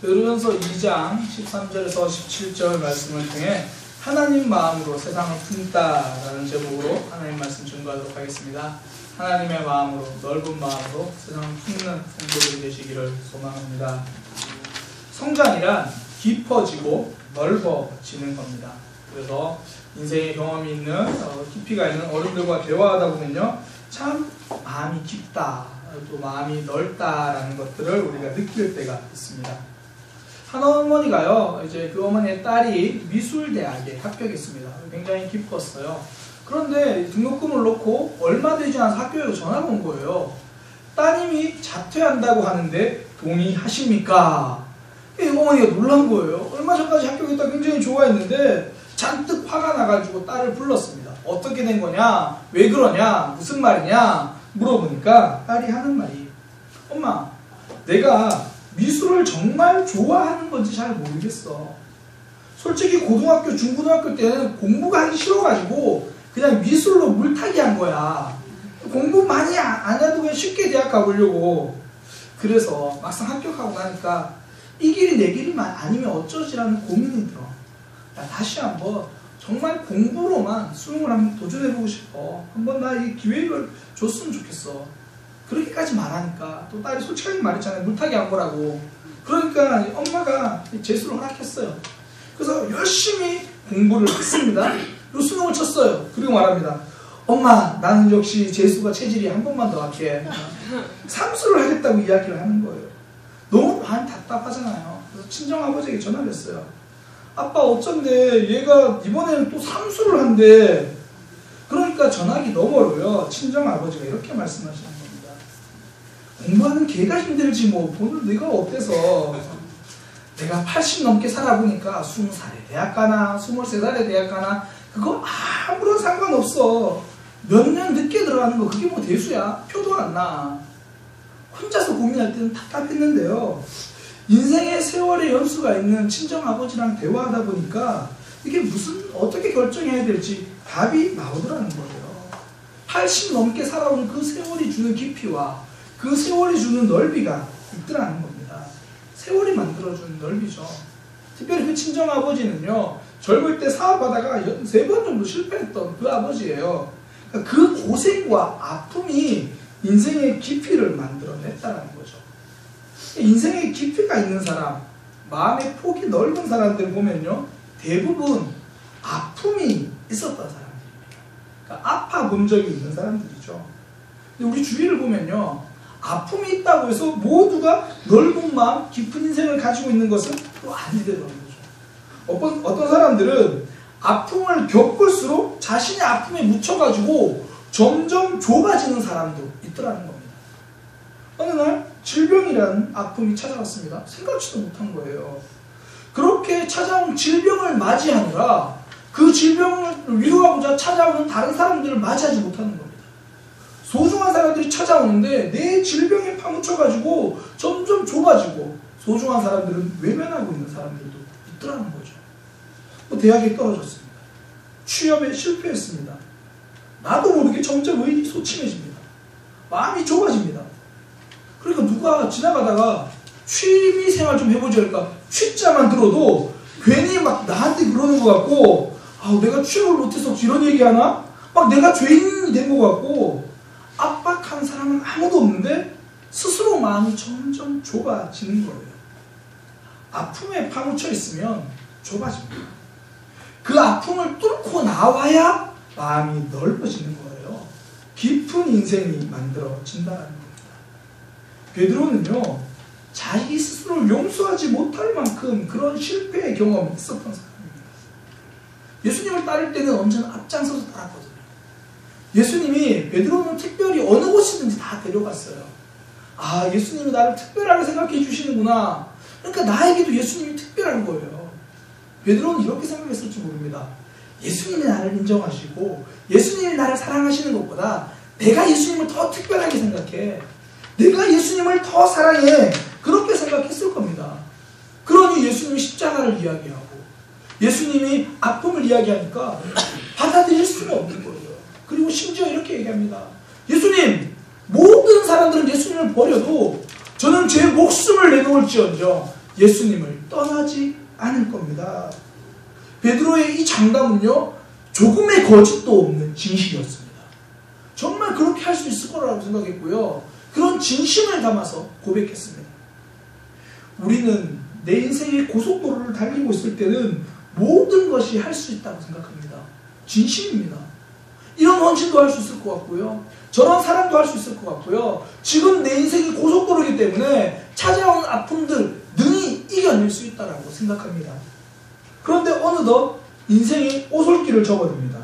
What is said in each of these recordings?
베드로전서 2장 13절에서 17절 말씀을 통해 하나님 마음으로 세상을 품다라는 제목으로 하나님 말씀 증거하도록 하겠습니다. 하나님의 마음으로, 넓은 마음으로 세상을 품는 성도들이 되시기를 소망합니다. 성장이란 깊어지고 넓어지는 겁니다. 그래서 인생의 경험이 있는, 깊이가 있는 어른들과 대화하다 보면요, 참 마음이 깊다, 또 마음이 넓다라는 것들을 우리가 느낄 때가 있습니다. 한 어머니가요, 이제 그 어머니의 딸이 미술대학에 합격했습니다. 굉장히 기뻤어요. 그런데 등록금을 넣고 얼마 되지 않아서 학교에 전화가 온 거예요. 따님이 자퇴한다고 하는데 동의하십니까? 이 어머니가 놀란 거예요. 얼마 전까지 합격했다 굉장히 좋아했는데 잔뜩 화가 나가지고 딸을 불렀습니다. 어떻게 된 거냐? 왜 그러냐? 무슨 말이냐? 물어보니까 딸이 하는 말이, 엄마, 내가 미술을 정말 좋아하는 건지 잘 모르겠어. 솔직히 고등학교, 중고등학교 때는 공부가 하기 싫어가지고 그냥 미술로 물타기 한 거야. 공부 많이 안 해도 그냥 쉽게 대학 가보려고. 그래서 막상 합격하고 나니까 이 길이 내 길이 아니면 어쩌지라는 고민이 들어. 나 다시 한번 정말 공부로만 수능을 한번 도전해보고 싶어. 한번 나 이 기회를 줬으면 좋겠어. 그렇게까지 말하니까 또 딸이 솔직하게 말했잖아요. 물타기 한 거라고. 그러니까 엄마가 재수를 허락했어요. 그래서 열심히 공부를 했습니다. 그리고 수능을 쳤어요. 그리고 말합니다. 엄마, 나는 역시 재수가 체질이 한 번만 더 할게. 삼수를 하겠다고 이야기를 하는 거예요. 너무 많이 답답하잖아요. 그래서 친정아버지에게 전화를 했어요. 아빠 어쩐데 얘가 이번에는 또 삼수를 한대. 그러니까 전화기 너머로요, 친정아버지가 이렇게 말씀하시는 겁니다. 공부하는 걔가 힘들지 뭐 돈을 내가 어때서. 내가 80 넘게 살아보니까 20살에 대학 가나 23살에 대학 가나 그거 아무런 상관없어. 몇 년 늦게 들어가는 거 그게 뭐 대수야. 표도 안 나. 혼자서 고민할 때는 답답했는데요, 인생의 세월의 연수가 있는 친정아버지랑 대화하다 보니까 이게 어떻게 결정해야 될지 답이 나오더라는 거예요. 80 넘게 살아온 그 세월이 주는 깊이와 그 세월이 주는 넓이가 있더라는 겁니다. 세월이 만들어주는 넓이죠. 특별히 그 친정아버지는요, 젊을 때 사업하다가 3번 정도 실패했던 그 아버지예요. 그러니까 그 고생과 아픔이 인생의 깊이를 만들어냈다는 거죠. 인생의 깊이가 있는 사람, 마음의 폭이 넓은 사람들 보면요, 대부분 아픔이 있었던 사람들입니다. 그러니까 아파 본 적이 있는 사람들이죠. 근데 우리 주위를 보면요, 아픔이 있다고 해서 모두가 넓은 마음, 깊은 인생을 가지고 있는 것은 또 아니더라는 거죠. 어떤 사람들은 아픔을 겪을수록 자신의 아픔에 묻혀가지고 점점 좁아지는 사람도 있더라는 겁니다. 어느 날 질병이라는 아픔이 찾아왔습니다. 생각지도 못한 거예요. 그렇게 찾아온 질병을 맞이하느라 그 질병을 위로하고자 찾아오는 다른 사람들을 맞이하지 못하는 겁니다. 소중한 사람들이 찾아오는데 내 질병에 파묻혀가지고 점점 좁아지고 소중한 사람들은 외면하고 있는 사람들도 있더라는 거죠. 대학에 떨어졌습니다. 취업에 실패했습니다. 나도 모르게 점점 의기소침해집니다. 마음이 좁아집니다. 그러니까 누가 지나가다가 취미생활 좀 해보지 그러니까 취자만 들어도 괜히 막 나한테 그러는 것 같고, 내가 취업을 못해서 이런 얘기하나? 막 내가 죄인이 된 것 같고, 압박하는 사람은 아무도 없는데 스스로 마음이 점점 좁아지는 거예요. 아픔에 파묻혀 있으면 좁아집니다. 그 아픔을 뚫고 나와야 마음이 넓어지는 거예요. 깊은 인생이 만들어진다는 겁니다. 베드로는요, 자기 스스로를 용서하지 못할 만큼 그런 실패의 경험이 있었던 사람입니다. 예수님을 따를 때는 언제나 앞장서서 따랐거든요. 예수님이 베드로는 특별히 어느 곳이든지 다 데려갔어요. 예수님이 나를 특별하게 생각해 주시는구나. 그러니까 나에게도 예수님이 특별한 거예요. 베드로는 이렇게 생각했을지 모릅니다. 예수님이 나를 인정하시고 예수님이 나를 사랑하시는 것보다 내가 예수님을 더 특별하게 생각해. 내가 예수님을 더 사랑해. 그렇게 생각했을 겁니다. 그러니 예수님이 십자가를 이야기하고 예수님이 아픔을 이야기하니까 받아들일 수가 없는 거예요. 그리고 심지어 이렇게 얘기합니다. 예수님, 모든 사람들은 예수님을 버려도 저는 제 목숨을 내놓을지언정 예수님을 떠나지 않을 겁니다. 베드로의 이 장담은요, 조금의 거짓도 없는 진실이었습니다. 정말 그렇게 할 수 있을 거라고 생각했고요. 그런 진심을 담아서 고백했습니다. 우리는 내 인생의 고속도로를 달리고 있을 때는 모든 것이 할 수 있다고 생각합니다. 진심입니다. 이런 헌신도 할 수 있을 것 같고요. 저런 사랑도 할 수 있을 것 같고요. 지금 내 인생이 고속도로이기 때문에 찾아온 아픔들 능히 이겨낼 수 있다고 생각합니다. 그런데 어느덧 인생이 오솔길을 접어듭니다.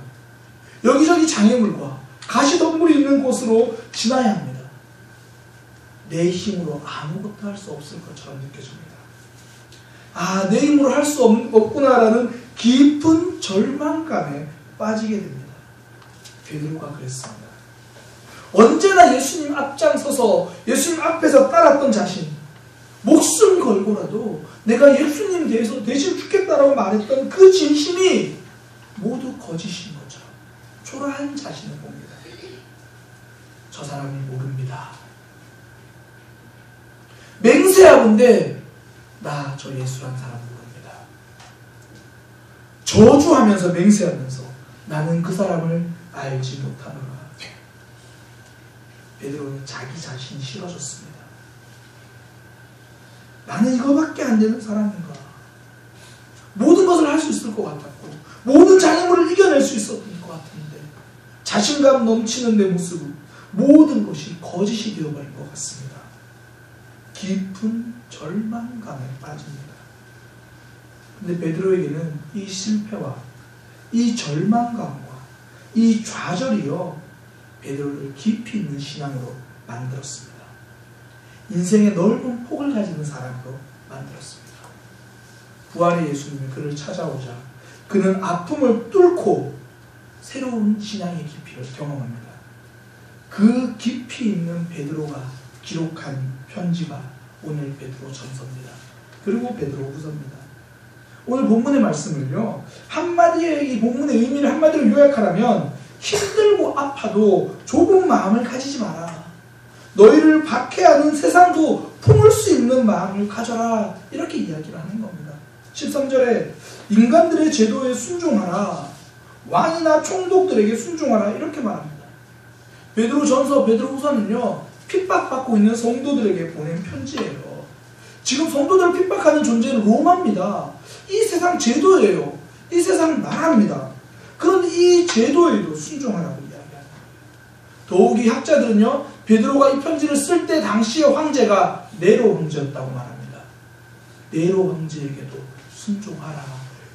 여기저기 장애물과 가시덤불이 있는 곳으로 지나야 합니다. 내 힘으로 아무것도 할 수 없을 것처럼 느껴집니다. 아, 내 힘으로 할 수 없구나라는 깊은 절망감에 빠지게 됩니다. 베드로가 그랬습니다. 언제나 예수님 앞장서서 예수님 앞에서 따랐던 자신, 목숨 걸고라도 내가 예수님 대신 죽겠다라고 말했던 그 진심이 모두 거짓인 것처럼 초라한 자신을 봅니다. 저 사람이 모릅니다. 맹세하건대 나 저 예수란 사람 모릅니다. 저주하면서 맹세하면서 나는 그 사람을 알지 못하노라. 베드로는 자기 자신이 싫어졌습니다. 나는 이거밖에 안 되는 사람인가? 모든 것을 할 수 있을 것 같았고 모든 장애물을 이겨낼 수 있었던 것 같은데 자신감 넘치는 내 모습은 모든 것이 거짓이 되어버린 것 같습니다. 깊은 절망감에 빠집니다. 근데 베드로에게는 이 실패와 이 절망감과 이 좌절이요 베드로를 깊이 있는 신앙으로 만들었습니다. 인생의 넓은 폭을 가지는 사람으로 만들었습니다. 부활의 예수님이 그를 찾아오자 그는 아픔을 뚫고 새로운 신앙의 깊이를 경험합니다. 그 깊이 있는 베드로가 기록한 편지가 오늘 베드로 전서입니다. 그리고 베드로 후서입니다. 오늘 본문의 말씀을요, 한마디의 이 본문의 의미를 한마디로 요약하라면 힘들고 아파도 좁은 마음을 가지지 마라. 너희를 박해하는 세상도 품을 수 있는 마음을 가져라. 이렇게 이야기를 하는 겁니다. 13절에 인간들의 제도에 순종하라. 왕이나 총독들에게 순종하라. 이렇게 말합니다. 베드로 전서, 베드로 후서는요, 핍박받고 있는 성도들에게 보낸 편지예요. 지금 성도들을 핍박하는 존재는 로마입니다. 이 세상 제도예요. 이 세상 나라입니다. 그런데 이 제도에도 순종하라고 이야기합니다. 더욱이 학자들은요, 베드로가 이 편지를 쓸 때 당시의 황제가 네로 황제였다고 말합니다. 네로 황제에게도 순종하라.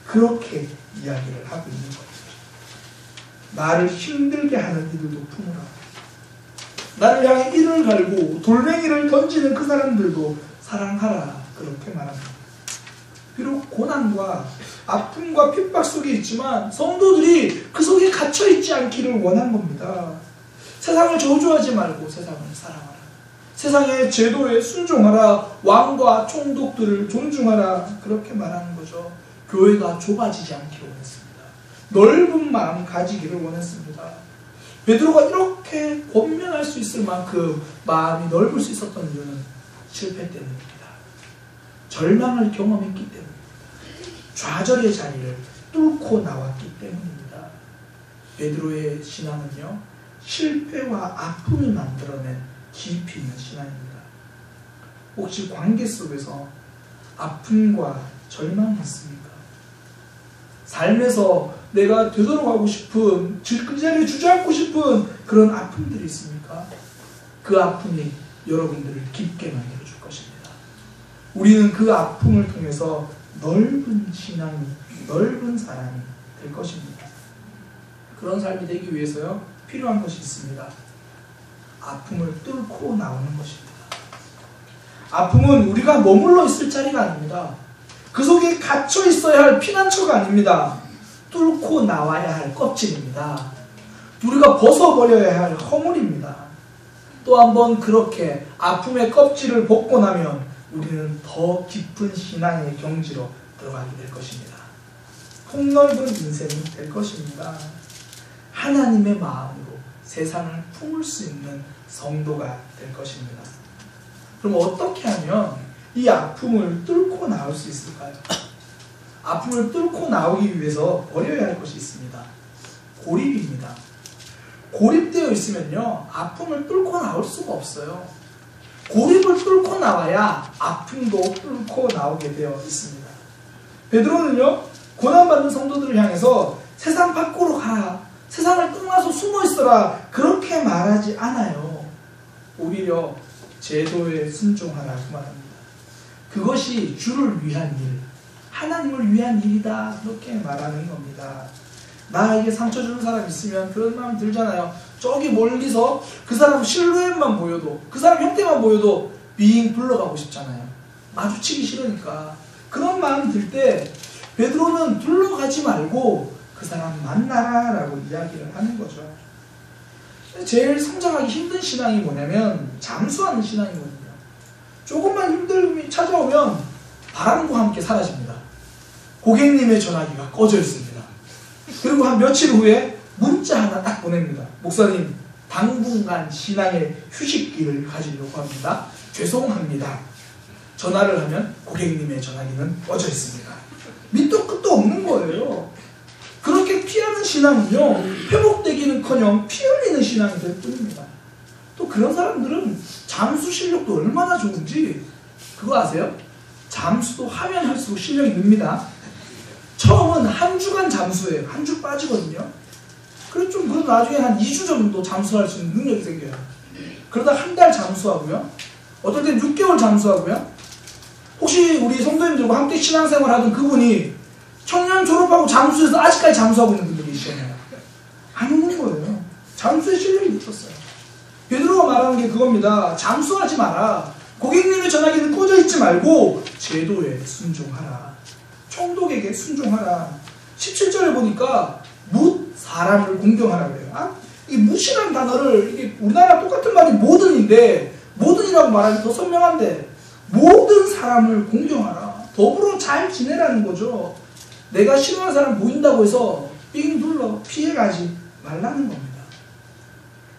그렇게 이야기를 하고 있는 겁니다. 나를 힘들게 하는 이들도 품으라. 나를 향해 이를 갈고 돌멩이를 던지는 그 사람들도 사랑하라. 그렇게 말합니다. 비록 고난과 아픔과 핍박 속에 있지만 성도들이 그 속에 갇혀있지 않기를 원한 겁니다. 세상을 저주하지 말고 세상을 사랑하라. 세상의 제도에 순종하라. 왕과 총독들을 존중하라. 그렇게 말하는 거죠. 교회가 좁아지지 않기를 원했습니다. 넓은 마음 가지기를 원했습니다. 베드로가 이렇게 권면할 수 있을 만큼 마음이 넓을 수 있었던 이유는 실패 때문입니다. 절망을 경험했기 때문입니다. 좌절의 자리를 뚫고 나왔기 때문입니다. 베드로의 신앙은요, 실패와 아픔이 만들어낸 깊이 있는 신앙입니다. 혹시 관계 속에서 아픔과 절망이 있습니까? 삶에서 내가 되돌아가고 싶은, 그 자리에 주저앉고 싶은 그런 아픔들이 있습니까? 그 아픔이 여러분들을 깊게 만들어줄 것입니다. 우리는 그 아픔을 통해서 넓은 신앙이, 넓은 사랑이 될 것입니다. 그런 삶이 되기 위해서요, 필요한 것이 있습니다. 아픔을 뚫고 나오는 것입니다. 아픔은 우리가 머물러 있을 자리가 아닙니다. 그 속에 갇혀 있어야 할 피난처가 아닙니다. 뚫고 나와야 할 껍질입니다. 우리가 벗어버려야 할 허물입니다. 또 한 번 그렇게 아픔의 껍질을 벗고 나면 우리는 더 깊은 신앙의 경지로 들어가게 될 것입니다. 폭넓은 인생이 될 것입니다. 하나님의 마음으로 세상을 품을 수 있는 성도가 될 것입니다. 그럼 어떻게 하면 이 아픔을 뚫고 뚫고 나올 수 있을까요? 아픔을 뚫고 나오기 위해서 버려야 할 것이 있습니다. 고립입니다. 고립되어 있으면요, 아픔을 뚫고 나올 수가 없어요. 고립을 뚫고 나와야 아픔도 뚫고 나오게 되어 있습니다. 베드로는요, 고난받는 성도들을 향해서 세상 밖으로 가라, 세상을 떠나서 숨어 있어라, 그렇게 말하지 않아요. 오히려 제도에 순종하라고 말합니다. 그것이 주를 위한 일, 하나님을 위한 일이다, 그렇게 말하는 겁니다. 나에게 상처 주는 사람 있으면 그런 마음 들잖아요. 저기 멀리서 그 사람 실루엣만 보여도, 그 사람 형태만 보여도 빙 불러가고 싶잖아요. 마주치기 싫으니까. 그런 마음이 들 때 베드로는 둘러가지 말고 그 사람 만나라 라고 이야기를 하는 거죠. 제일 성장하기 힘든 신앙이 뭐냐면 잠수하는 신앙이거든요. 조금만 힘듦이 찾아오면 바람과 함께 사라집니다. 고객님의 전화기가 꺼져 있습니다. 그리고 한 며칠 후에 문자 하나 딱 보냅니다. 목사님, 당분간 신앙의 휴식기를 가지려고 합니다. 죄송합니다. 전화를 하면 고객님의 전화기는 꺼져 있습니다. 밑도 끝도 없는 거예요. 그렇게 피하는 신앙은요, 회복되기는커녕 피 흘리는 신앙이 될 뿐입니다. 또 그런 사람들은 잠수 실력도 얼마나 좋은지 그거 아세요? 잠수도 하면 할수록 실력이 늡니다. 처음은 한 주간 잠수해요. 한 주 빠지거든요. 그래서 그럼 나중에 한 2주 정도 잠수할 수 있는 능력이 생겨요. 그러다 한 달 잠수하고요. 어떨 땐 6개월 잠수하고요. 혹시 우리 성도님들과 함께 신앙생활 하던 그분이 청년 졸업하고 잠수해서 아직까지 잠수하고 있는 분들이 있잖아요. 안 오는 거예요. 잠수의 실력이 붙었어요. 베드로가 말하는 게 그겁니다. 잠수하지 마라. 고객님의 전화기는 꺼져 있지 말고 제도에 순종하라. 총독에게 순종하라. 17절에 보니까 묻 사람을 공경하라 그래요. 이 묻이라는 단어를, 이게 우리나라 똑같은 말이 모든인데, 모든이라고 말하기 더 선명한데, 모든 사람을 공경하라. 더불어 잘 지내라는 거죠. 내가 싫어하는 사람 보인다고 해서 삥 둘러 피해가지 말라는 겁니다.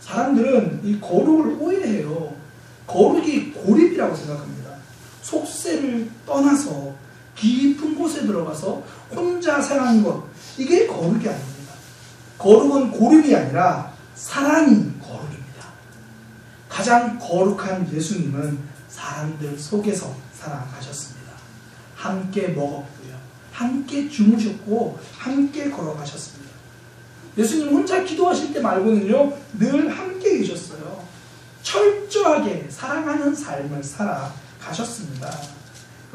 사람들은 이 거룩을 오해해요. 거룩이 고립이라고 생각합니다. 속세를 떠나서 깊은 곳에 들어가서 혼자 생활하는 것, 이게 거룩이 아닙니다. 거룩은 고립이 아니라 사랑이 거룩입니다. 가장 거룩한 예수님은 사람들 속에서 살아가셨습니다. 함께 먹었고요, 함께 주무셨고, 함께 걸어가셨습니다. 예수님 혼자 기도하실 때 말고는요, 늘 함께 계셨어요. 철저하게 사랑하는 삶을 살아가셨습니다.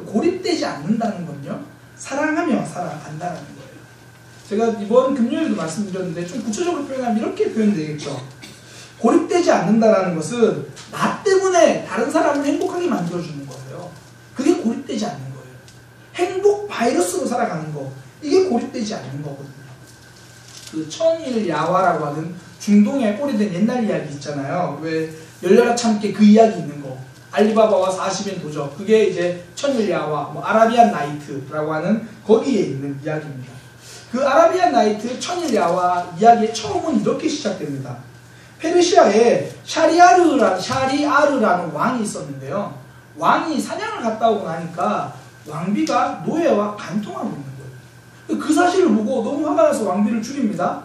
고립되지 않는다는 건요, 사랑하며 살아간다는 거예요. 제가 이번 금요일에도 말씀드렸는데 좀 구체적으로 표현하면 이렇게 표현되겠죠. 고립되지 않는다는 것은 나 때문에 다른 사람을 행복하게 만들어주는 거예요. 그게 고립되지 않는 거예요. 행복 바이러스로 살아가는 거, 이게 고립되지 않는 거거든요. 그 천일야화라고 하는 중동의 오래된 옛날 이야기 있잖아요. 왜 열려라 참깨 그 이야기 있는 거, 알리바바와 40인 도적, 그게 이제 천일야화, 아라비안 나이트라고 하는 거기에 있는 이야기입니다. 그 아라비안 나이트 천일야화 이야기의 처음은 이렇게 시작됩니다. 페르시아에 샤리아르라는 왕이 있었는데요. 왕이 사냥을 갔다 오고 나니까 왕비가 노예와 간통하고 있는 거예요. 그 사실을 보고 너무 화가 나서 왕비를 죽입니다.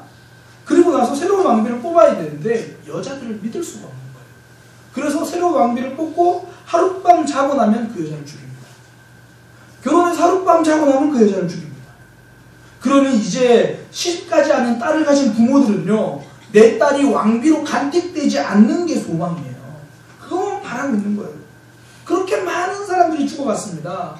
그리고 나서 새로운 왕비를 뽑아야 되는데 여자들을 믿을 수가 없는 거예요. 그래서 새로운 왕비를 뽑고 하룻밤 자고 나면 그 여자를 죽입니다. 결혼해서 하룻밤 자고 나면 그 여자를 죽입니다. 그러면 이제 시집가지 않은 딸을 가진 부모들은요, 내 딸이 왕비로 간택되지 않는 게 소망이에요. 그거만 바라고 있는 거예요. 그렇게 많은 사람들이 죽어갔습니다.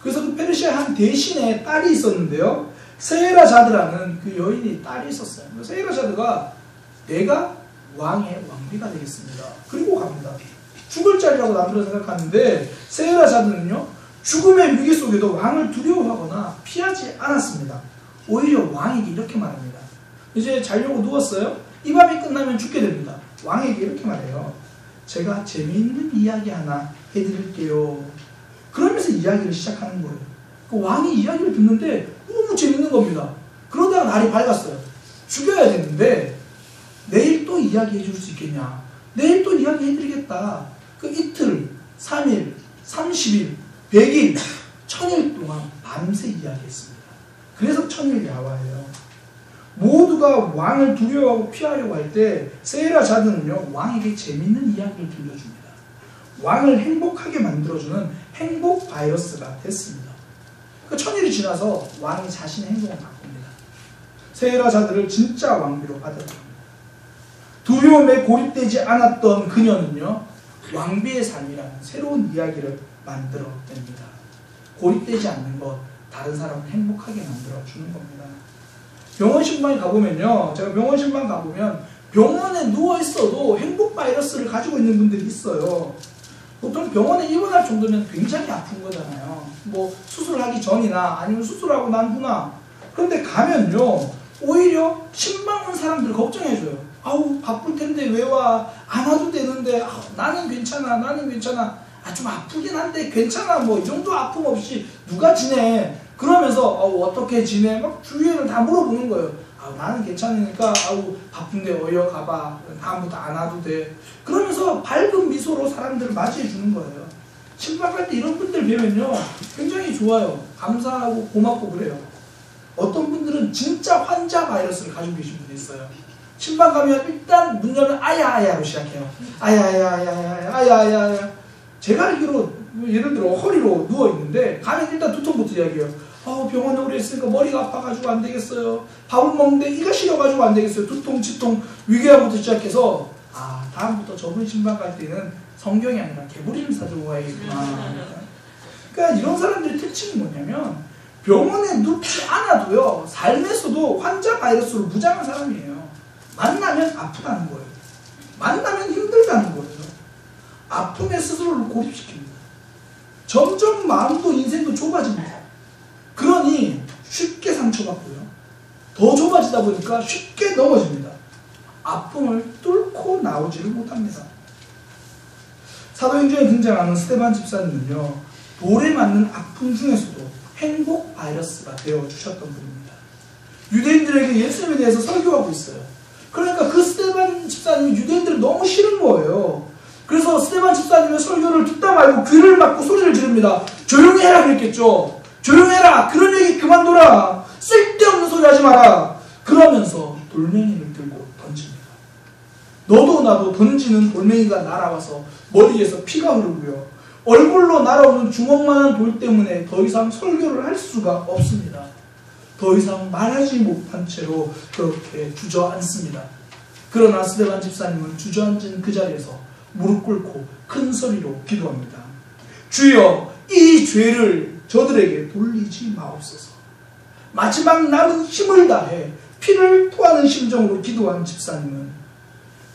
그래서 그 페르시아 한 대신에 딸이 있었는데요, 세헤라자드라는 그 여인이 딸이 있었어요. 세헤라자드가 내가 왕의 왕비가 되겠습니다. 그리고 갑니다. 죽을 자리라고 남들은 생각하는데 세헤라자드는요, 죽음의 위기 속에도 왕을 두려워하거나 피하지 않았습니다. 오히려 왕에게 이렇게 말합니다. 이제 자려고 누웠어요. 이 밤이 끝나면 죽게 됩니다. 왕에게 이렇게 말해요. 제가 재미있는 이야기 하나 해드릴게요. 그러면서 이야기를 시작하는 거예요. 그 왕이 이야기를 듣는데 너무 재밌는 겁니다. 그러다가 날이 밝았어요. 죽여야 되는데 내일 또 이야기 해줄 수 있겠냐. 내일 또 이야기 해드리겠다. 그 이틀, 3일, 30일, 100일, 천일 동안 밤새 이야기했습니다. 그래서 천일 야화예요. 모두가 왕을 두려워하고 피하려고 할 때 세이라 자드는요, 왕에게 재밌는 이야기를 들려줍니다. 왕을 행복하게 만들어주는 행복 바이러스가 됐습니다. 그 천일이 지나서 왕이 자신의 행동을 바꿉니다. 세이라 자드를 진짜 왕비로 받아들입니다. 두려움에 고립되지 않았던 그녀는요, 왕비의 삶이라는 새로운 이야기를 만들어냅니다. 고립되지 않는 것, 다른 사람을 행복하게 만들어주는 겁니다. 병원 신방에 가보면요, 제가 병원 신방 가보면 병원에 누워있어도 행복 바이러스를 가지고 있는 분들이 있어요. 보통 병원에 입원할 정도면 굉장히 아픈 거잖아요. 뭐 수술하기 전이나 아니면 수술하고 난 후나. 그런데 가면요, 오히려 신방 온 사람들 걱정해줘요. 아우 바쁠 텐데 왜 와? 안 와도 되는데. 나는 괜찮아, 나는 괜찮아. 좀 아프긴 한데 괜찮아. 뭐 이 정도 아픔 없이 누가 지내? 그러면서 어떻게 지내? 막 주위를 다 물어보는 거예요. 나는 괜찮으니까 바쁜데 어여 가봐. 다음부터 안 와도 돼. 그러면서 밝은 미소로 사람들을 맞이해 주는 거예요. 신방 갈 때 이런 분들 뵈면요, 굉장히 좋아요. 감사하고 고맙고 그래요. 어떤 분들은 진짜 환자 바이러스를 가지고 계신 분이 있어요. 신방 가면 일단 문 열면 아야아야로 시작해요. 아야아야아야아야아야. 제가 알기로 예를 들어 허리로 누워있는데 가면 일단 두통부터 이야기해요. 병원에 오래 있으니까 머리가 아파가지고 안 되겠어요. 밥을 먹는데 이가 싫어가지고 안 되겠어요. 두통, 치통, 위궤양부터 시작해서 다음부터 저분 신방 갈 때는 성경이 아니라 개구리를 사들고 가야겠구나. 그러니까 이런 사람들의 특징이 뭐냐면 병원에 눕지 않아도요, 삶에서도 환자 바이러스로 무장한 사람이에요. 만나면 아프다는 거예요. 만나면 힘들다는 거예요. 아픔에 스스로를 고립시킵니다. 점점 마음도 인생도 좁아집니다. 그러니 쉽게 상처받고요, 더 좁아지다 보니까 쉽게 넘어집니다. 아픔을 뚫고 나오지를 못합니다. 사도행전에 등장하는 스데반 집사님은요, 돌에 맞는 아픔 중에서도 행복 바이러스가 되어주셨던 분입니다. 유대인들에게 예수님에 대해서 설교하고 있어요. 그러니까 그 스데반 집사님이 유대인들을 너무 싫은 거예요. 그래서 스데반 집사님의 설교를 듣다 말고 귀를 막고 소리를 지릅니다. 조용히 해라 그랬겠죠. 조용히 해라. 그런 얘기 그만둬라. 쓸데없는 소리 하지 마라. 그러면서 돌멩이를 들고 던집니다. 너도 나도 던지는 돌멩이가 날아와서 머리에서 피가 흐르고요, 얼굴로 날아오는 주먹만한 돌 때문에 더 이상 설교를 할 수가 없습니다. 더 이상 말하지 못한 채로 그렇게 주저앉습니다. 그러나 스데반 집사님은 주저앉은 그 자리에서 무릎 꿇고 큰 소리로 기도합니다. 주여, 이 죄를 저들에게 돌리지 마옵소서. 마지막 남은 힘을 다해 피를 토하는 심정으로 기도한 집사님은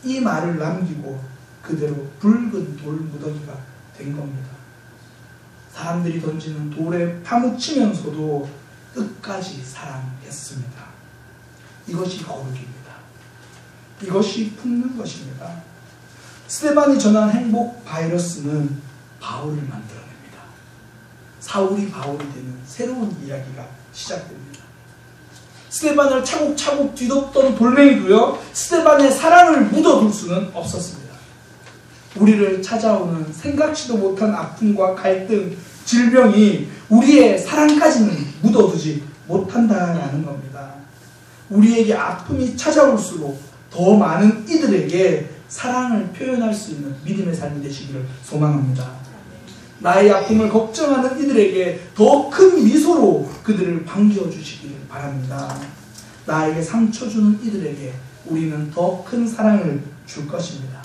이 말을 남기고 그대로 붉은 돌 무더기가 된 겁니다. 사람들이 던지는 돌에 파묻히면서도 끝까지 사랑했습니다. 이것이 거룩입니다. 이것이 품는 것입니다. 스데반이 전한 행복 바이러스는 바울을 만들어냅니다. 사울이 바울이 되는 새로운 이야기가 시작됩니다. 스데반을 차곡차곡 뒤덮던 돌멩이도요, 스데반의 사랑을 묻어둘 수는 없었습니다. 우리를 찾아오는 생각지도 못한 아픔과 갈등, 질병이 우리의 사랑까지는 묻어두지 못한다라는 겁니다. 우리에게 아픔이 찾아올수록 더 많은 이들에게 사랑을 표현할 수 있는 믿음의 삶이 되시기를 소망합니다. 나의 아픔을 걱정하는 이들에게 더 큰 미소로 그들을 반겨 주시기를 바랍니다. 나에게 상처 주는 이들에게 우리는 더 큰 사랑을 줄 것입니다.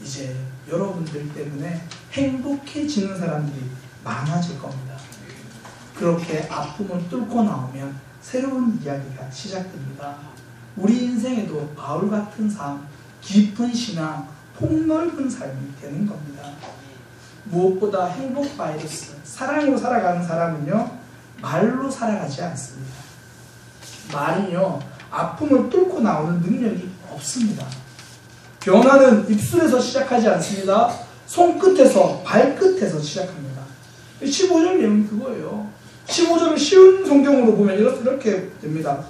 이제 여러분들 때문에 행복해지는 사람들이 많아질 겁니다. 그렇게 아픔을 뚫고 나오면 새로운 이야기가 시작됩니다. 우리 인생에도 바울 같은 삶, 깊은 신앙, 폭넓은 삶이 되는 겁니다. 무엇보다 행복 바이러스, 사랑으로 살아가는 사람은요, 말로 살아가지 않습니다. 말은요, 아픔을 뚫고 나오는 능력이 없습니다. 변화는 입술에서 시작하지 않습니다. 손끝에서, 발끝에서 시작합니다. 15절 내용이 그거예요. 15절을 쉬운 성경으로 보면 이렇게 됩니다.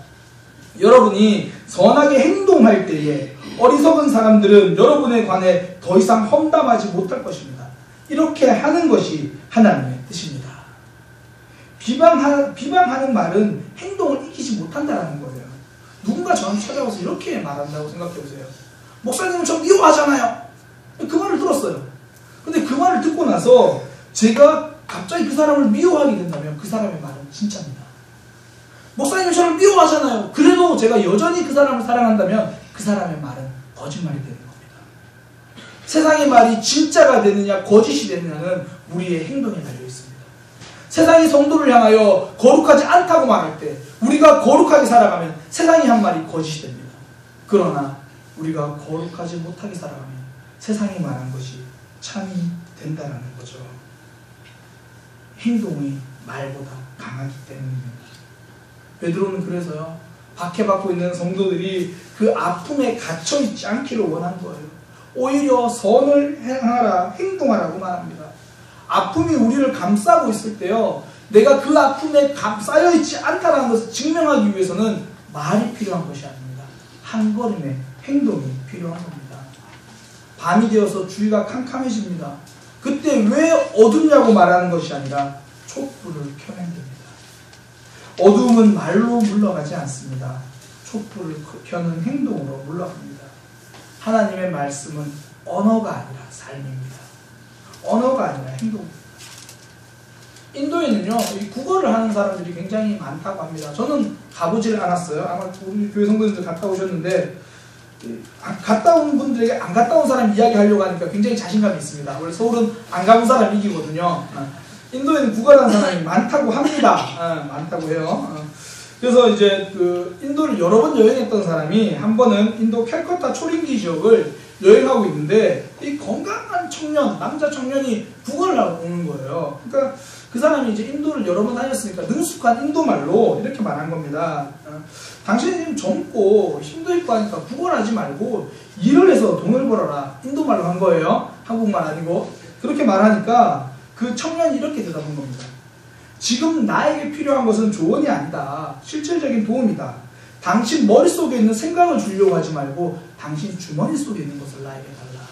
여러분이 선하게 행동할 때에 어리석은 사람들은 여러분에 관해 더 이상 험담하지 못할 것입니다. 이렇게 하는 것이 하나님의 뜻입니다. 비방하는 말은 행동을 익히지 못한다는 거예요. 누군가 저한테 찾아와서 이렇게 말한다고 생각해보세요. 목사님은 저 미워하잖아요. 그 말을 들었어요. 근데 그 말을 듣고 나서 제가 갑자기 그 사람을 미워하게 된다면 그 사람의 말은 진짜입니다. 목사님은 저를 미워하잖아요. 그래도 제가 여전히 그 사람을 사랑한다면 그 사람의 말은 거짓말이 되는 겁니다. 세상의 말이 진짜가 되느냐 거짓이 되느냐는 우리의 행동에 달려 있습니다. 세상이 성도를 향하여 거룩하지 않다고 말할 때 우리가 거룩하게 살아가면 세상이 한 말이 거짓이 됩니다. 그러나 우리가 거룩하지 못하게 살아가면 세상이 말한 것이 참이 된다는 거죠. 행동이 말보다 강하기 때문입니다. 베드로는 그래서요, 박해받고 있는 성도들이 그 아픔에 갇혀있지 않기를 원한 거예요. 오히려 선을 행동하라고 말합니다. 아픔이 우리를 감싸고 있을 때요, 내가 그 아픔에 쌓여있지 않다는 것을 증명하기 위해서는 말이 필요한 것이 아닙니다. 한 걸음의 행동이 필요한 겁니다. 밤이 되어서 주위가 캄캄해집니다. 그때 왜 어둡냐고 말하는 것이 아니라 촛불을 켜면 됩니다. 어두움은 말로 물러가지 않습니다. 촛불을 켜는 행동으로 물러갑니다. 하나님의 말씀은 언어가 아니라 삶입니다. 언어가 아니라 행동입니다. 인도에는요, 이 국어를 하는 사람들이 굉장히 많다고 합니다. 저는 가보질 않았어요. 아마 우리 교회 성도님들 갔다 오셨는데, 갔다 온 분들에게 안 갔다 온 사람 이야기하려고 하니까 굉장히 자신감이 있습니다. 원래 서울은 안 가본 사람이 이기거든요. 인도에는 국어를 하는 사람이 많다고 합니다. 많다고 해요. 그래서 이제 그 인도를 여러 번 여행했던 사람이 한 번은 인도 캘커타 초링기 지역을 여행하고 있는데 이 건강한 청년, 남자 청년이 국어를 하고 오는 거예요. 그러니까 그 사람이 이제 인도를 여러 번 다녔으니까 능숙한 인도말로 이렇게 말한 겁니다. 당신이 젊고 힘도 있고 하니까 국어를 하지 말고 일을 해서 돈을 벌어라. 인도말로 한 거예요. 한국말 아니고. 그렇게 말하니까 그 청년이 이렇게 대답한 겁니다. 지금 나에게 필요한 것은 조언이 아니다. 실질적인 도움이다. 당신 머릿속에 있는 생각을 주려고 하지 말고 당신 주머니 속에 있는 것을 나에게 달라.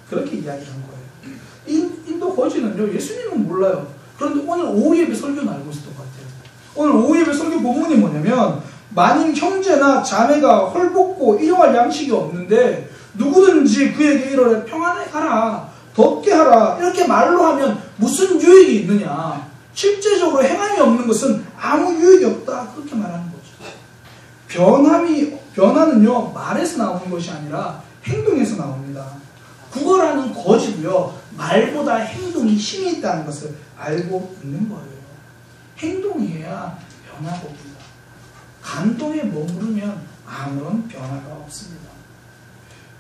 그렇게 이야기를 한 거예요. 인도 거지는요, 예수님은 몰라요. 그런데 오늘 오후 예배 설교는 알고 있었던 것 같아요. 오늘 오후 예배 설교 본문이 뭐냐면, 만일 형제나 자매가 헐벗고 일용할 양식이 없는데 누구든지 그에게 이르되 평안하게 가라, 덥게 하라, 이렇게 말로 하면 무슨 유익이 있느냐. 실제적으로 행함이 없는 것은 아무 유익이 없다. 그렇게 말하는 거죠. 변화는요, 말에서 나오는 것이 아니라 행동에서 나옵니다. 국어라는 거지고요, 말보다 행동이 힘이 있다는 것을 알고 있는 거예요. 행동해야 변화가 옵니다. 감동에 머무르면 아무런 변화가 없습니다.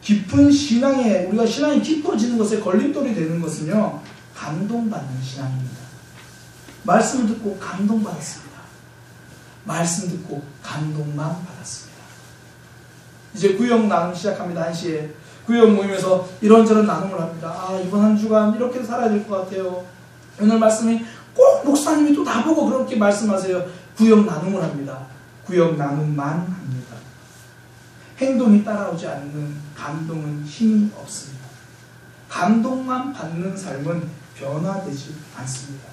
깊은 신앙에, 우리가 신앙이 깊어지는 것에 걸림돌이 되는 것은요, 감동받는 신앙입니다. 말씀을 듣고 감동받았습니다. 말씀 듣고 감동만 받았습니다. 이제 구역 나눔 시작합니다. 1시에 구역 모임에서 이런저런 나눔을 합니다. 이번 한 주간 이렇게 살아야 될 것 같아요. 오늘 말씀이 꼭 목사님이 또 나보고 그렇게 말씀하세요. 구역 나눔을 합니다. 구역 나눔만 합니다. 행동이 따라오지 않는 감동은 힘이 없습니다. 감동만 받는 삶은 변화되지 않습니다.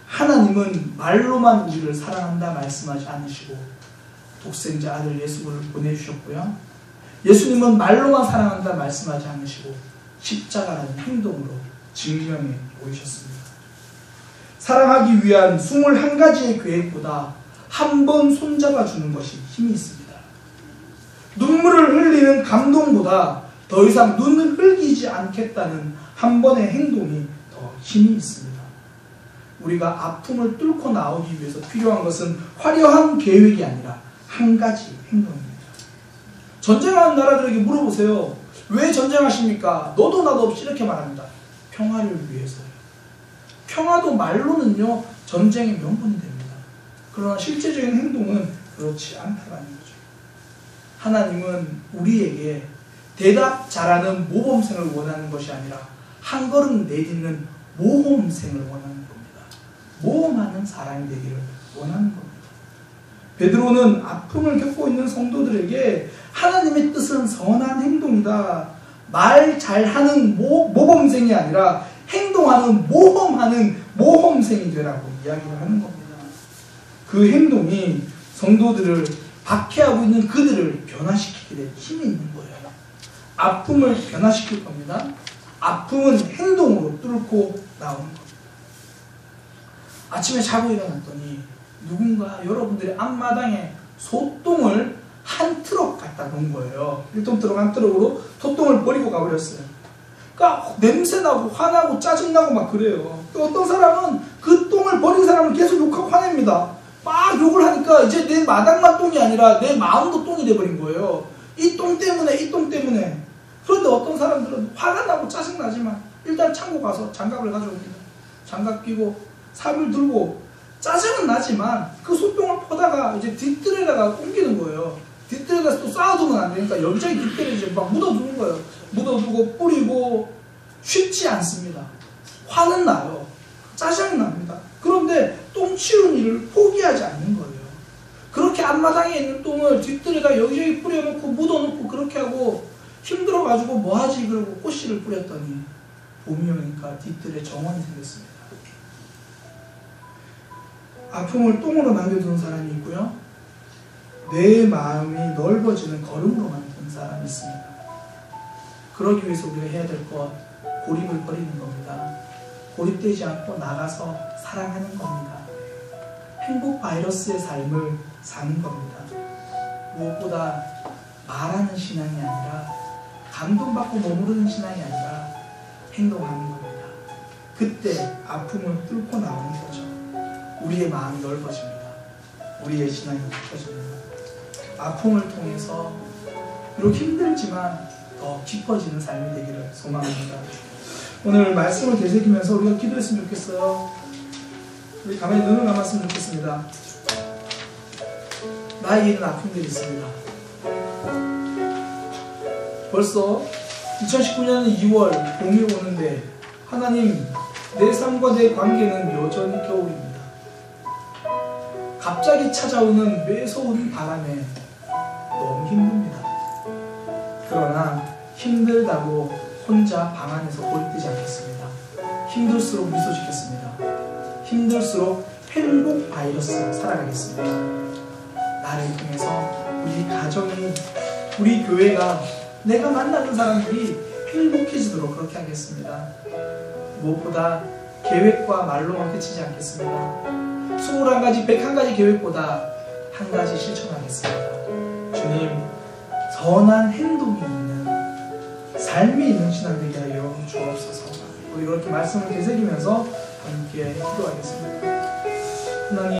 하나님은 말로만 우리를 사랑한다 말씀하지 않으시고 독생자 아들 예수를 보내주셨고요. 예수님은 말로만 사랑한다 말씀하지 않으시고 십자가라는 행동으로 증명해 보이셨습니다. 사랑하기 위한 21가지의 계획보다 한 번 손잡아주는 것이 힘이 있습니다. 눈물을 흘리는 감동보다 더 이상 눈을 흘리지 않겠다는 한 번의 행동이 더 힘이 있습니다. 우리가 아픔을 뚫고 나오기 위해서 필요한 것은 화려한 계획이 아니라 한 가지 행동입니다. 전쟁하는 나라들에게 물어보세요. 왜 전쟁하십니까? 너도 나도 없이 이렇게 말합니다. 평화를 위해서요. 평화도 말로는요, 전쟁의 명분이 됩니다. 그러나 실제적인 행동은 그렇지 않다는 거죠. 하나님은 우리에게 대답 잘하는 모범생을 원하는 것이 아니라 한 걸음 내딛는 모험생을 원하는 겁니다. 모험하는 사람이 되기를 원하는 겁니다. 베드로는 아픔을 겪고 있는 성도들에게 하나님의 뜻은 선한 행동이다. 말 잘하는 모범생이 아니라 행동하는, 모험하는 모험생이 되라고 이야기를 하는 겁니다. 그 행동이 성도들을 박해하고 있는 그들을 변화시키게 될 힘이 있는 거예요. 아픔을 변화시킬 겁니다. 아픔은 행동으로 뚫고 나오는 겁니다. 아침에 자고 일어났더니 누군가 여러분들의 앞마당에 소똥을 한 트럭 갖다 놓은 거예요. 1톤 트럭 한 트럭으로 소똥을 버리고 가버렸어요. 그러니까 냄새나고 화나고 짜증나고 막 그래요. 또 어떤 사람은 그 똥을 버린 사람을 계속 욕하고 화냅니다. 막 욕을 하니까 이제 내 마당만 똥이 아니라 내 마음도 똥이 돼버린 거예요. 이 똥 때문에, 이 똥 때문에. 그런데 어떤 사람들은 화가 나고 짜증나지만 일단 창고 가서 장갑을 가져옵니다. 장갑 끼고 삽을 들고 짜증은 나지만 그 소똥을 퍼다가 이제 뒷뜰에다가 옮기는 거예요. 뒷뜰에다 또 쌓아두면 안 되니까 여기저기 뒷뜰에 이제 막 묻어두는 거예요. 묻어두고 뿌리고 쉽지 않습니다. 화는 나요. 짜증은 납니다. 그런데 똥 치우는 일을 포기하지 않는 거예요. 그렇게 앞마당에 있는 똥을 뒷뜰에다 여기저기 뿌려놓고 묻어놓고 그렇게 하고 힘들어가지고 뭐하지 그러고 꽃씨를 뿌렸더니 봄이 오니까 뒷뜰에 정원이 생겼습니다. 아픔을 똥으로 남겨두는 사람이 있고요. 내 마음이 넓어지는 걸음으로 만드는 사람이 있습니다. 그러기 위해서 우리가 해야 될 것, 고립을 버리는 겁니다. 고립되지 않고 나가서 사랑하는 겁니다. 행복 바이러스의 삶을 사는 겁니다. 무엇보다 말하는 신앙이 아니라 감동받고 머무르는 신앙이 아니라 행동하는 겁니다. 그때 아픔을 뚫고 나오는 거죠. 우리의 마음이 넓어집니다. 우리의 신앙이 깊어집니다. 아픔을 통해서 비록 힘들지만 더 깊어지는 삶이 되기를 소망합니다. 오늘 말씀을 되새기면서 우리가 기도했으면 좋겠어요. 우리 가만히 눈을 감았으면 좋겠습니다. 나에게는 아픔들이 있습니다. 벌써 2019년 2월 봄이 오는데 하나님, 내 삶과 내 관계는 여전히 겨울입니다. 갑자기 찾아오는 매서운 바람에 너무 힘듭니다. 그러나 힘들다고 혼자 방 안에서 고립되지 않겠습니다. 힘들수록 미소 짓겠습니다. 힘들수록 행복 바이러스로 살아가겠습니다. 나를 통해서 우리 가정이, 우리 교회가, 내가 만나는 사람들이 행복해지도록 그렇게 하겠습니다. 무엇보다 계획과 말로만 그치지 않겠습니다. 21가지, 101가지 계획보다 한 가지 실천하겠습니다. 주님, 선한 행동이 있는, 삶이 있는 신앙 되게 하여 주옵소서. 우리 이렇게 말씀을 되새기면서 함께 기도하겠습니다. 하나님,